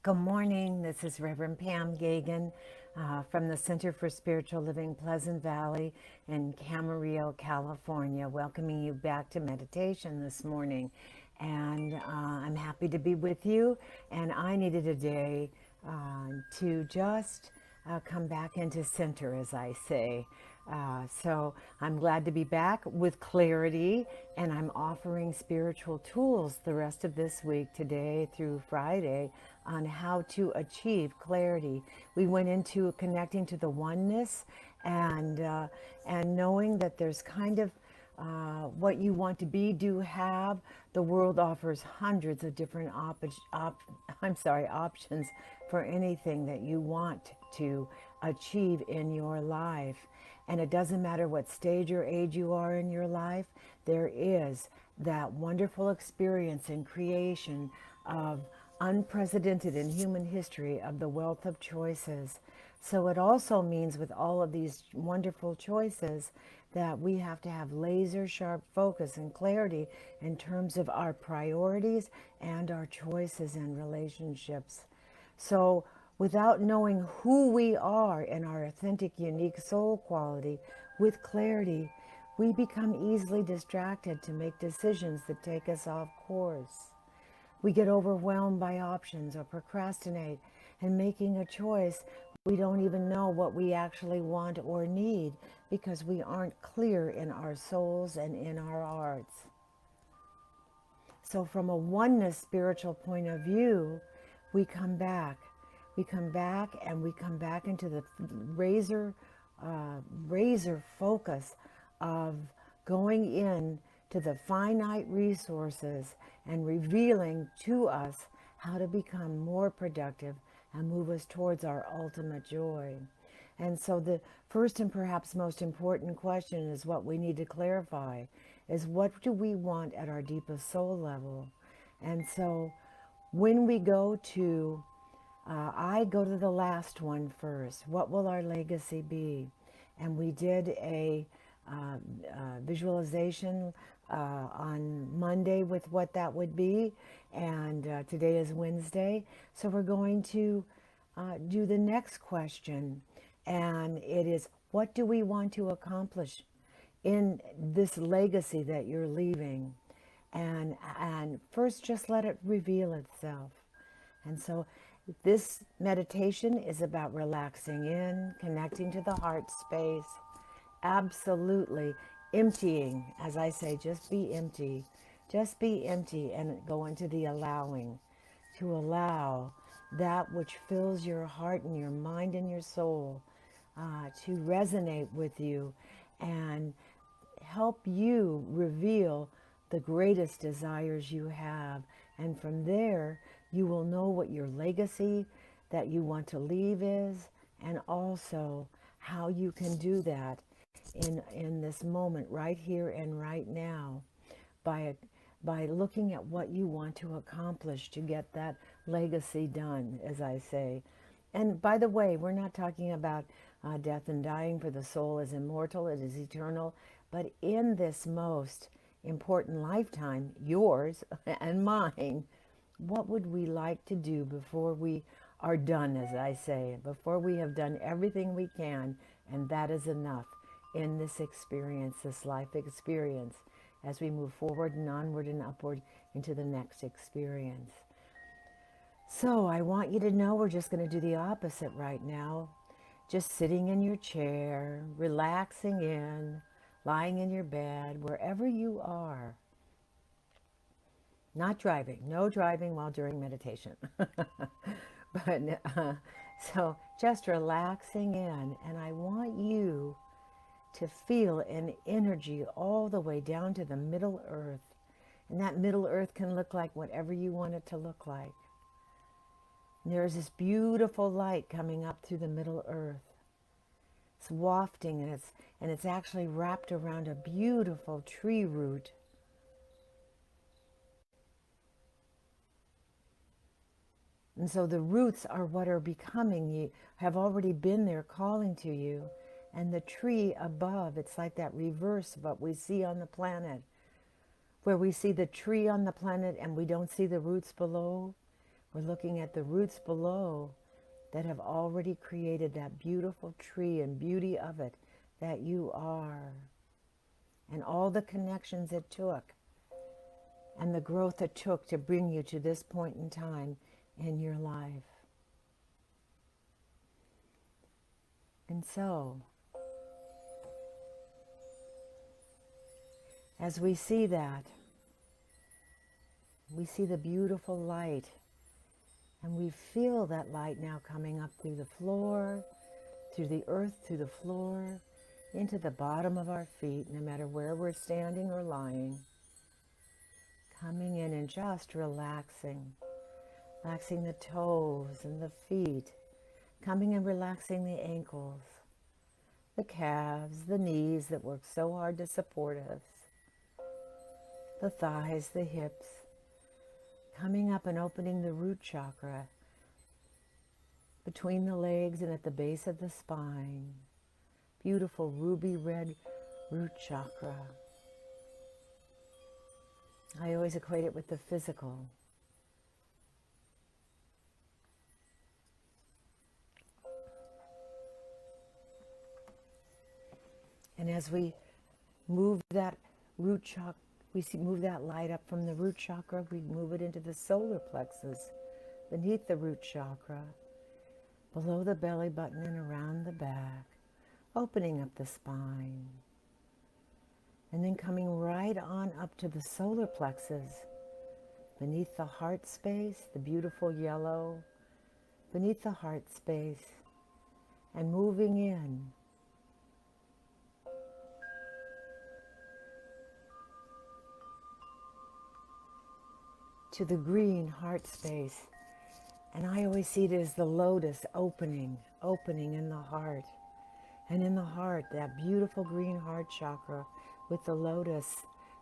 Good morning. This is Reverend Pam Geagan from the Center for Spiritual Living, Pleasant Valley in Camarillo, California, welcoming you back to meditation this morning. And I'm happy to be with you. And I needed a day to just come back into center, as I say. So I'm glad to be back with clarity, and I'm offering spiritual tools the rest of this week, today through Friday, on how to achieve clarity. We went into connecting to the oneness and knowing that there's kind of what you want to be, do, have. The world offers hundreds of different options for anything that you want to achieve in your life. And it doesn't matter what stage or age you are in your life, there is that wonderful experience in creation of unprecedented in human history of the wealth of choices. So it also means with all of these wonderful choices that we have to have laser sharp focus and clarity in terms of our priorities and our choices and relationships. So without knowing who we are and our authentic, unique soul quality with clarity, we become easily distracted to make decisions that take us off course. We get overwhelmed by options or procrastinate and making a choice. We don't even know what we actually want or need because we aren't clear in our souls and in our hearts. So from a oneness spiritual point of view, we come back. We come back and we come back into the razor focus of going in to the finite resources and revealing to us how to become more productive and move us towards our ultimate joy. And so the first and perhaps most important question is what we need to clarify is what do we want at our deepest soul level? And so when we go to, I go to the last one first. What will our legacy be? And we did a visualization on Monday with what that would be, and today is Wednesday. So we're going to do the next question, and it is, what do we want to accomplish in this legacy that you're leaving? And first, just let it reveal itself. And so this meditation is about relaxing in, connecting to the heart space, absolutely emptying. As I say, just be empty. Just be empty and go into the allowing, to allow that which fills your heart and your mind and your soul to resonate with you and help you reveal the greatest desires you have. And from there, you will know what your legacy that you want to leave is, and also how you can do that in this moment, right here and right now, by by looking at what you want to accomplish to get that legacy done, as I say. And by the way, we're not talking about death and dying, for the soul is immortal, it is eternal. But in this most important lifetime, yours and mine, what would we like to do before we are done, as I say, before we have done everything we can, and that is enough in this experience, this life experience, as we move forward and onward and upward into the next experience. So I want you to know we're just going to do the opposite right now. Just sitting in your chair, relaxing in, lying in your bed, wherever you are. Not driving, no driving while during meditation. but so just relaxing in, and I want you to feel an energy all the way down to the middle earth. And that middle earth can look like whatever you want it to look like. And there's this beautiful light coming up through the middle earth. It's wafting, and it's actually wrapped around a beautiful tree root. And so the roots are what are becoming you, have already been there calling to you. And the tree above, it's like that reverse of what we see on the planet, where we see the tree on the planet and we don't see the roots below. We're looking at the roots below that have already created that beautiful tree and beauty of it that you are, and all the connections it took and the growth it took to bring you to this point in time in your life. And so, as we see that, we see the beautiful light, and we feel that light now coming up through the floor, through the earth, through the floor, into the bottom of our feet, no matter where we're standing or lying. Coming in and just relaxing. Relaxing the toes and the feet. Coming and relaxing the ankles, the calves, the knees that work so hard to support us. The thighs, the hips. Coming up and opening the root chakra between the legs and at the base of the spine. Beautiful ruby red root chakra. I always equate it with the physical. And as we move that root chakra, move that light up from the root chakra, we move it into the solar plexus, beneath the root chakra, below the belly button and around the back, opening up the spine. And then coming right on up to the solar plexus, beneath the heart space, the beautiful yellow, beneath the heart space, and moving in to the green heart space. And I always see it as the lotus opening in the heart. And in the heart, that beautiful green heart chakra with the lotus,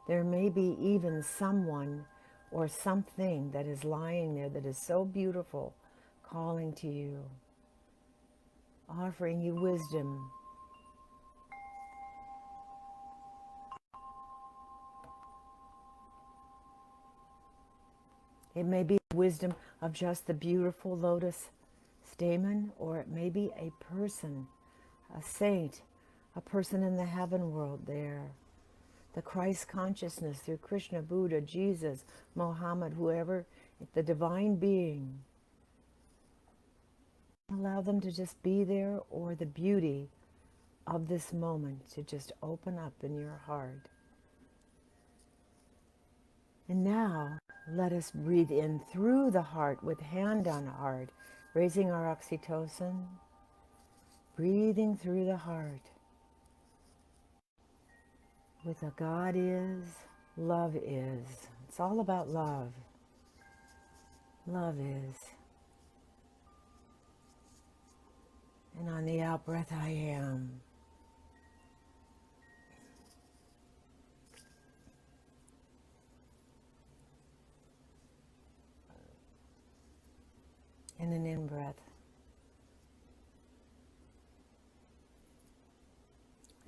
there may be even someone or something that is lying there that is so beautiful, calling to you, offering you wisdom. It may be wisdom of just the beautiful lotus stamen, or it may be a person, a saint, a person in the heaven world there. The Christ consciousness through Krishna, Buddha, Jesus, Mohammed, whoever, the divine being. Allow them to just be there, or the beauty of this moment to just open up in your heart. And now, let us breathe in through the heart with hand on heart, raising our oxytocin, breathing through the heart. With a God is, love is. It's all about love. Love is. And on the out breath, I am. And an in breath.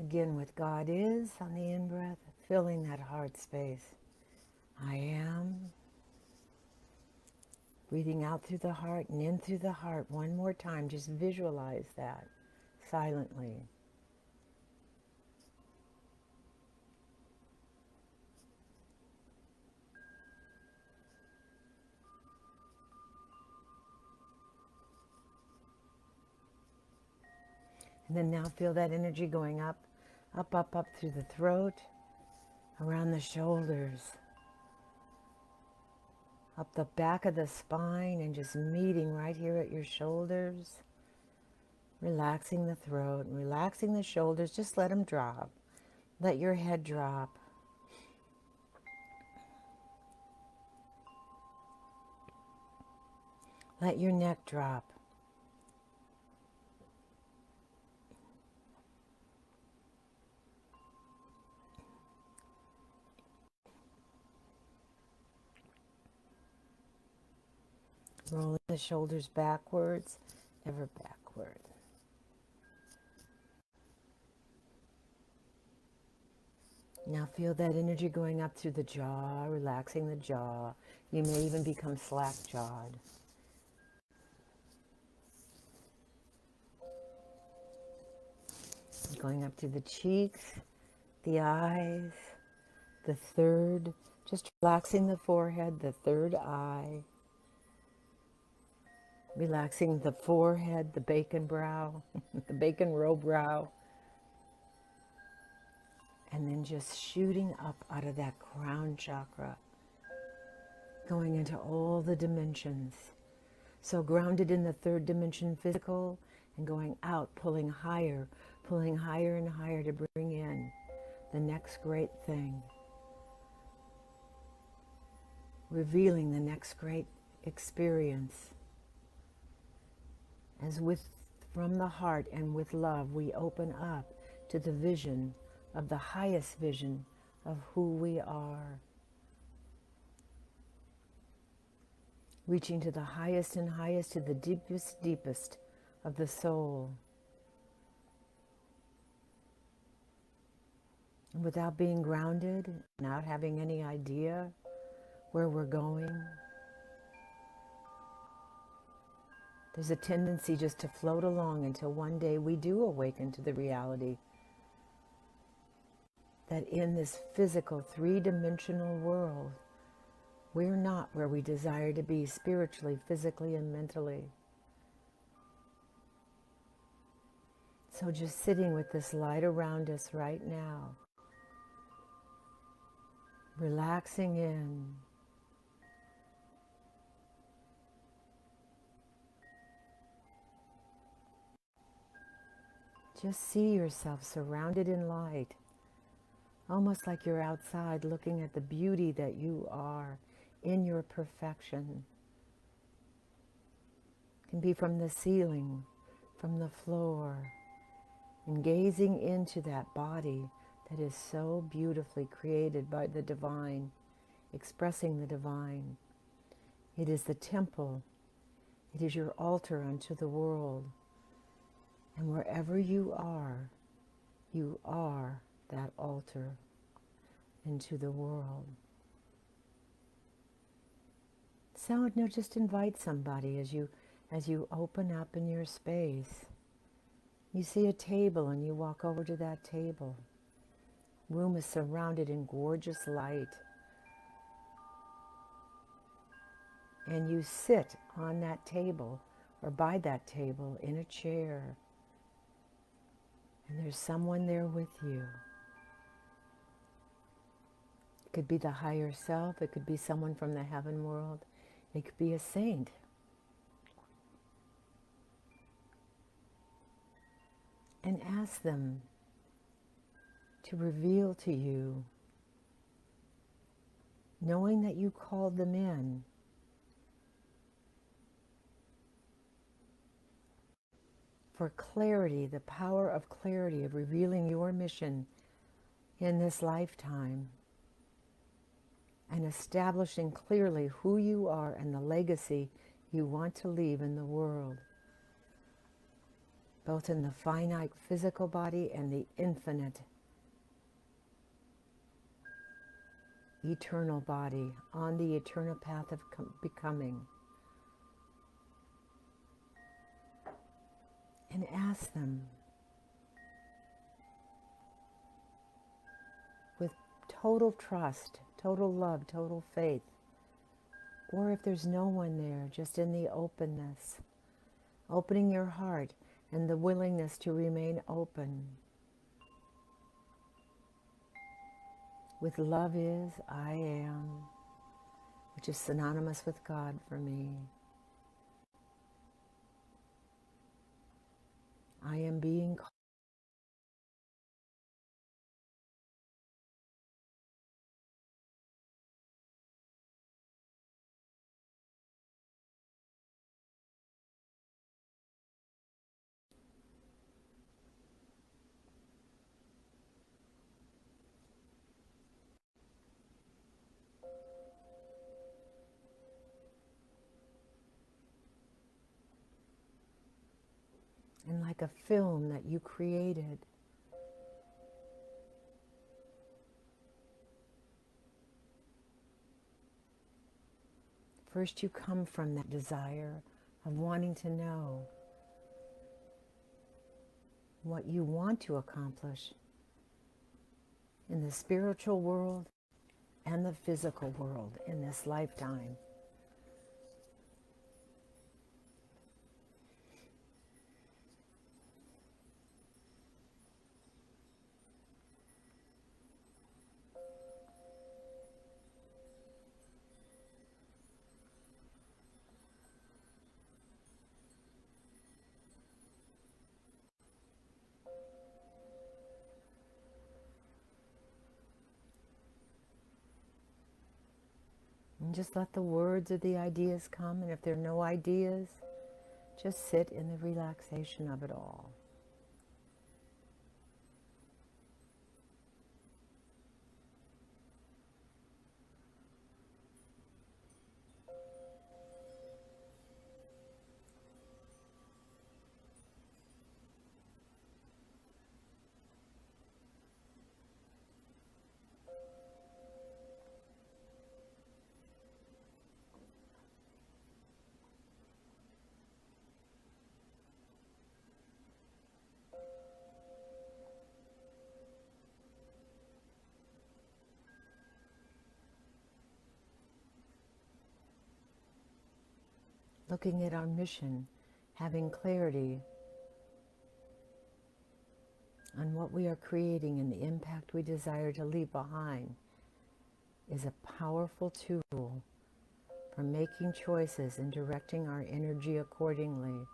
Again with God is on the in breath, filling that heart space. I am. Breathing out through the heart and in through the heart one more time. Just visualize that silently. And then now feel that energy going up, up, up, up through the throat, around the shoulders, up the back of the spine, and just meeting right here at your shoulders. Relaxing the throat, and relaxing the shoulders. Just let them drop. Let your head drop. Let your neck drop. Rolling the shoulders backwards, ever backward. Now feel that energy going up through the jaw, relaxing the jaw. You may even become slack-jawed. Going up to the cheeks, the eyes, the third, just relaxing the forehead, the third eye, relaxing the forehead, the bacon brow, the bacon row brow, and then just shooting up out of that crown chakra, going into all the dimensions. So grounded in the third dimension physical and going out, pulling higher and higher to bring in the next great thing. Revealing the next great experience. As from the heart and with love, we open up to the vision of the highest vision of who we are. Reaching to the highest and highest, to the deepest, deepest of the soul. And without being grounded, not having any idea where we're going, there's a tendency just to float along until one day we do awaken to the reality that in this physical, three-dimensional world, we're not where we desire to be spiritually, physically, and mentally. So just sitting with this light around us right now, relaxing in, just see yourself surrounded in light, almost like you're outside looking at the beauty that you are in your perfection. It can be from the ceiling, from the floor, and gazing into that body that is so beautifully created by the divine, expressing the divine. It is the temple. It is your altar unto the world. And wherever you are that altar into the world. So no, just invite somebody as you open up in your space. You see a table and you walk over to that table. Room is surrounded in gorgeous light. And you sit on that table or by that table in a chair. And there's someone there with you. It could be the higher self. It could be someone from the heaven world. It could be a saint. And ask them to reveal to you, knowing that you called them in, for clarity, the power of clarity, of revealing your mission in this lifetime and establishing clearly who you are and the legacy you want to leave in the world, both in the finite physical body and the infinite eternal body on the eternal path of becoming. And ask them with total trust, total love, total faith, or if there's no one there, just in the openness, opening your heart and the willingness to remain open. With love is, I am, which is synonymous with God for me. I am being called. And like a film that you created, first you come from that desire of wanting to know. what you want to accomplish in the spiritual world and the physical world in this lifetime. And just let the words or the ideas come, and if there are no ideas, just sit in the relaxation of it all. Looking at our mission, having clarity on what we are creating and the impact we desire to leave behind is a powerful tool for making choices and directing our energy accordingly.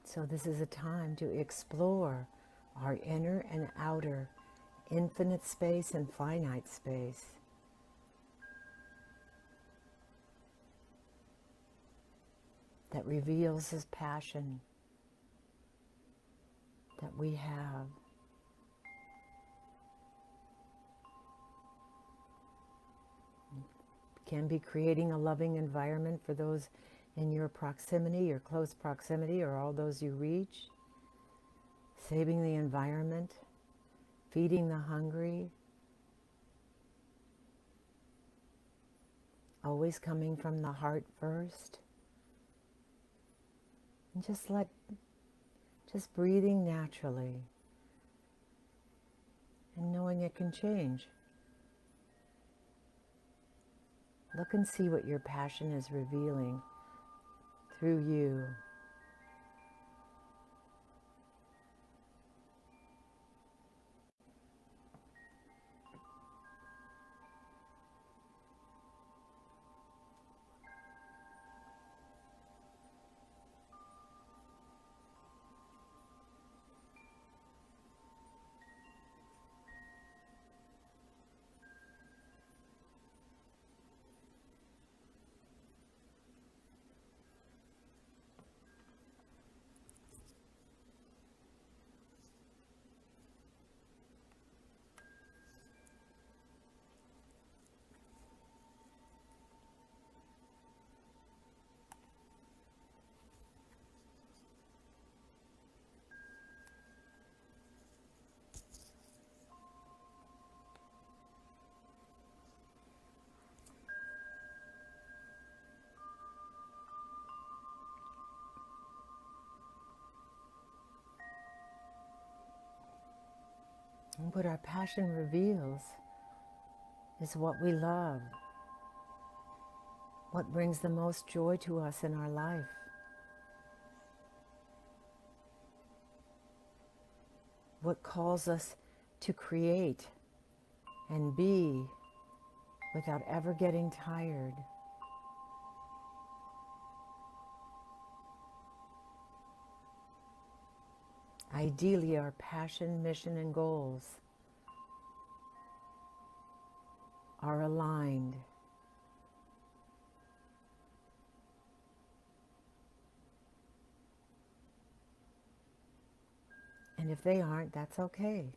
So this is a time to explore our inner and outer, infinite space and finite space. That reveals this passion that we have. It can be creating a loving environment for those in your proximity, your close proximity, or all those you reach. Saving the environment, feeding the hungry, always coming from the heart first. And just breathing naturally and knowing it can change. Look and see what your passion is revealing through you. And what our passion reveals is what we love, what brings the most joy to us in our life. What calls us to create and be without ever getting tired. Ideally, our passion, mission, and goals are aligned. And if they aren't, that's okay.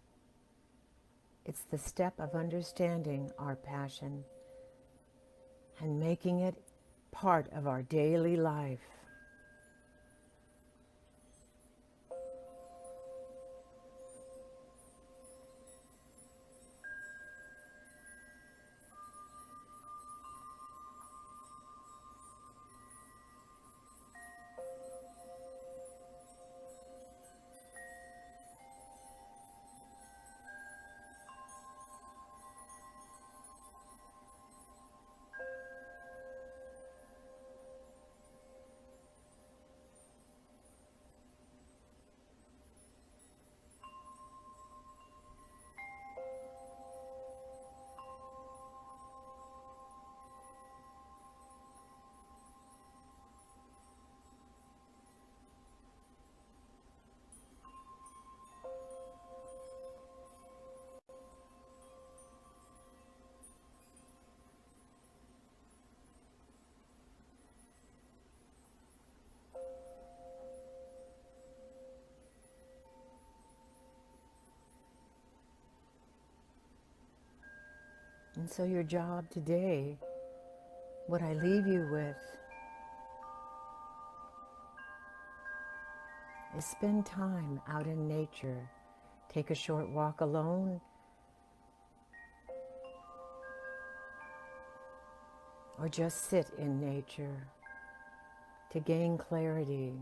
It's the step of understanding our passion and making it part of our daily life. And so your job today, what I leave you with, is spend time out in nature. Take a short walk alone, or just sit in nature to gain clarity.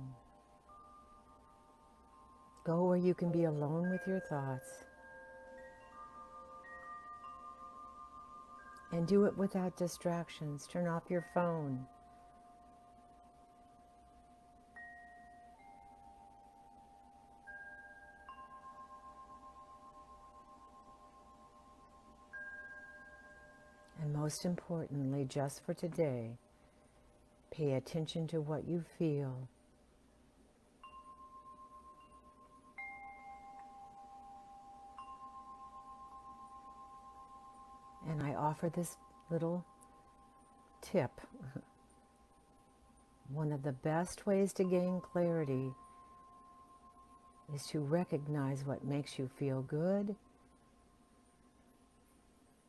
Go where you can be alone with your thoughts, and do it without distractions. Turn off your phone. And most importantly, just for today, pay attention to what you feel. And I offer this little tip. One of the best ways to gain clarity is to recognize what makes you feel good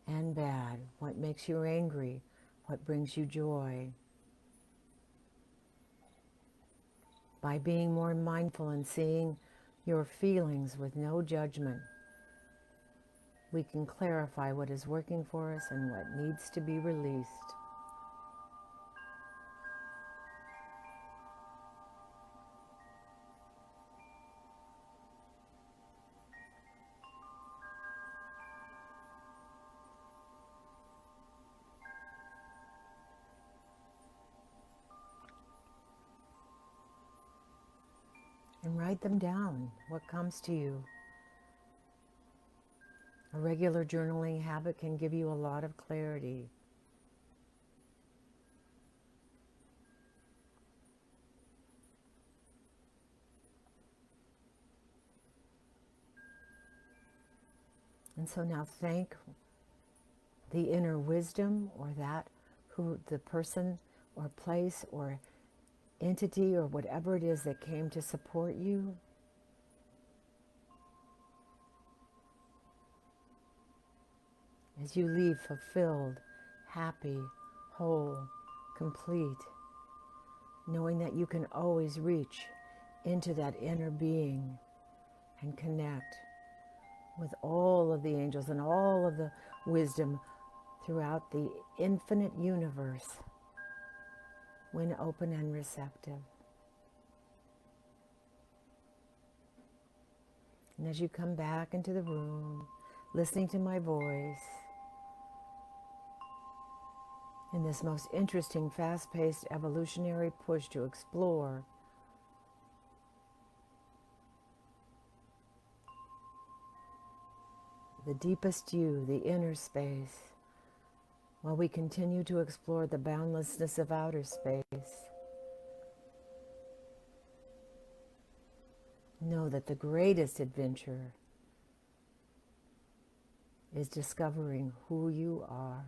and bad, what makes you angry, what brings you joy. By being more mindful and seeing your feelings with no judgment, we can clarify what is working for us and what needs to be released. And write them down, what comes to you. A regular journaling habit can give you a lot of clarity. And so now thank the inner wisdom, or that who the person or place or entity or whatever it is that came to support you. As you leave fulfilled, happy, whole, complete, knowing that you can always reach into that inner being and connect with all of the angels and all of the wisdom throughout the infinite universe when open and receptive. And as you come back into the room, listening to my voice, in this most interesting, fast-paced, evolutionary push to explore the deepest you, the inner space, while we continue to explore the boundlessness of outer space, know that the greatest adventure is discovering who you are.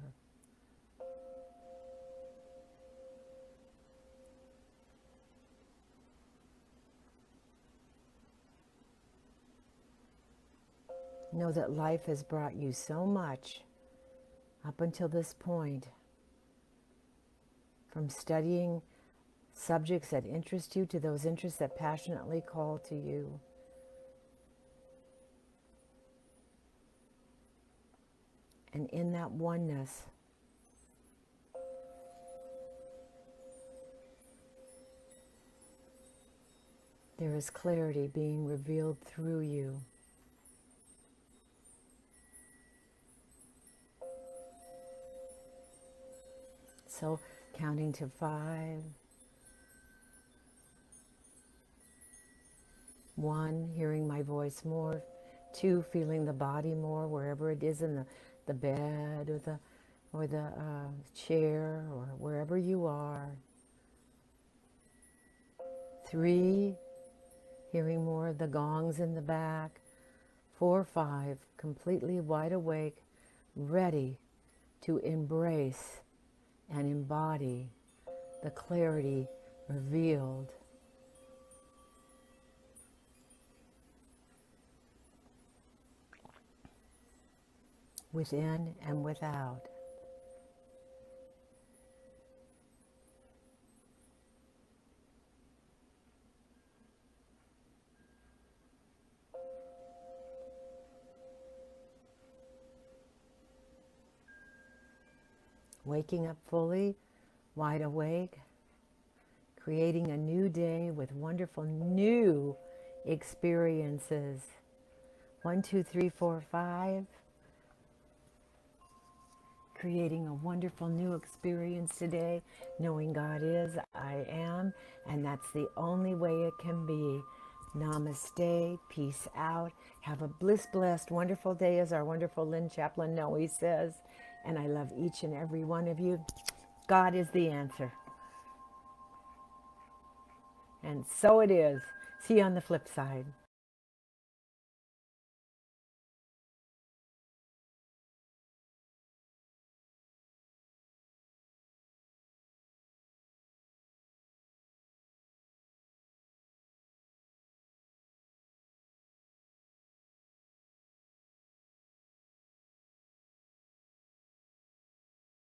Know that life has brought you so much up until this point, from studying subjects that interest you to those interests that passionately call to you. And in that oneness, there is clarity being revealed through you. So counting to 5, 1, hearing my voice more, 2, feeling the body more wherever it is in the bed or the chair or wherever you are. 3, hearing more of the gongs in the back. 4, 5, completely wide awake, ready to embrace and embody the clarity revealed within and without. waking up fully, wide awake, creating a new day with wonderful new experiences. 1, 2, 3, 4, 5. Creating a wonderful new experience today, knowing God is, I am, and that's the only way it can be. Namaste, peace out. Have a blessed, wonderful day, as our wonderful Lynn Chaplin Noe says. And I love each and every one of you. God is the answer. And so it is. See you on the flip side.